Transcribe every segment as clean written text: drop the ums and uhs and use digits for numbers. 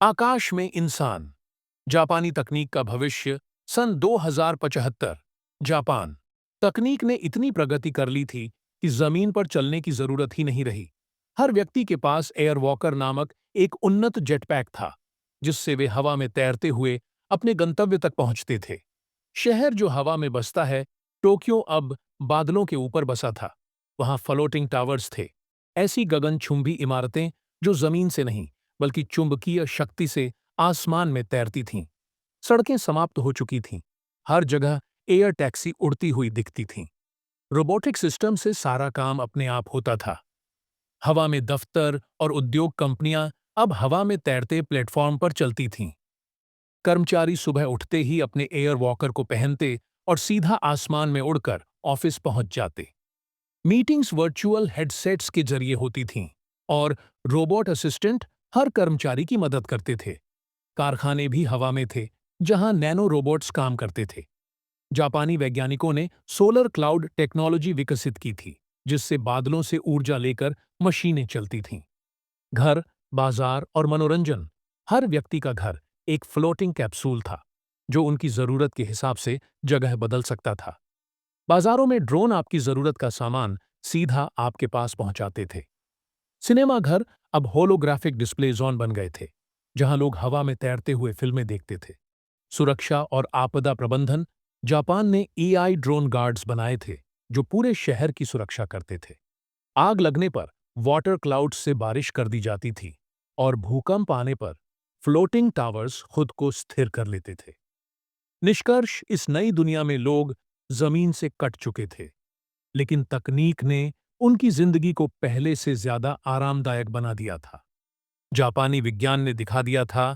आकाश में इंसान, जापानी तकनीक का भविष्य। सन 2075। जापान। तकनीक ने इतनी प्रगति कर ली थी कि जमीन पर चलने की जरूरत ही नहीं रही। हर व्यक्ति के पास एयर वॉकर नामक एक उन्नत जेटपैक था, जिससे वे हवा में तैरते हुए अपने गंतव्य तक पहुंचते थे। शहर जो हवा में बसता है, टोक्यो अब बादलों के ऊपर बसा था। वहां फ्लोटिंग टावर्स थे, ऐसी गगनचुंबी इमारतें जो जमीन से नहीं बल्कि चुंबकीय शक्ति से आसमान में तैरती थीं। सड़कें समाप्त हो चुकी थीं। हर जगह एयर टैक्सी उड़ती हुई दिखती थीं। रोबोटिक सिस्टम से सारा काम अपने आप होता था। हवा में दफ्तर और उद्योग कंपनियां अब हवा में तैरते प्लेटफॉर्म पर चलती थीं। कर्मचारी सुबह उठते ही अपने एयर वॉकर को पहनते और सीधा आसमान में उड़कर ऑफिस पहुंच जाते। मीटिंग्स वर्चुअल हेडसेट्स के जरिए होती थीं और रोबोट असिस्टेंट हर कर्मचारी की मदद करते थे। कारखाने भी हवा में थे, जहां नैनो रोबोट्स काम करते थे। जापानी वैज्ञानिकों ने सोलर क्लाउड टेक्नोलॉजी विकसित की थी, जिससे बादलों से ऊर्जा लेकर मशीनें चलती थीं। घर, बाजार और मनोरंजन, हर व्यक्ति का घर एक फ्लोटिंग कैप्सूल था, जो उनकी जरूरत के हिसाब से जगह बदल सकता था। बाजारों में ड्रोन आपकी जरूरत का सामान सीधा आपके पास पहुंचाते थे। सिनेमा घर अब होलोग्राफिक डिस्प्ले जोन बन गए थे, जहां लोग हवा में तैरते हुए फिल्में देखते थे। सुरक्षा और आपदा प्रबंधन, जापान ने एआई ड्रोन गार्ड्स बनाए थे, जो पूरे शहर की सुरक्षा करते थे। आग लगने पर वाटर क्लाउड्स से बारिश कर दी जाती थी और भूकंप आने पर फ्लोटिंग टावर्स खुद को स्थिर कर लेते थे। निष्कर्ष, इस नई दुनिया में लोग जमीन से कट चुके थे, लेकिन तकनीक ने उनकी जिंदगी को पहले से ज्यादा आरामदायक बना दिया था। जापानी विज्ञान ने दिखा दिया था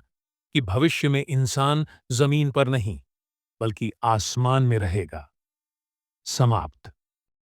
कि भविष्य में इंसान जमीन पर नहीं बल्कि आसमान में रहेगा। समाप्त।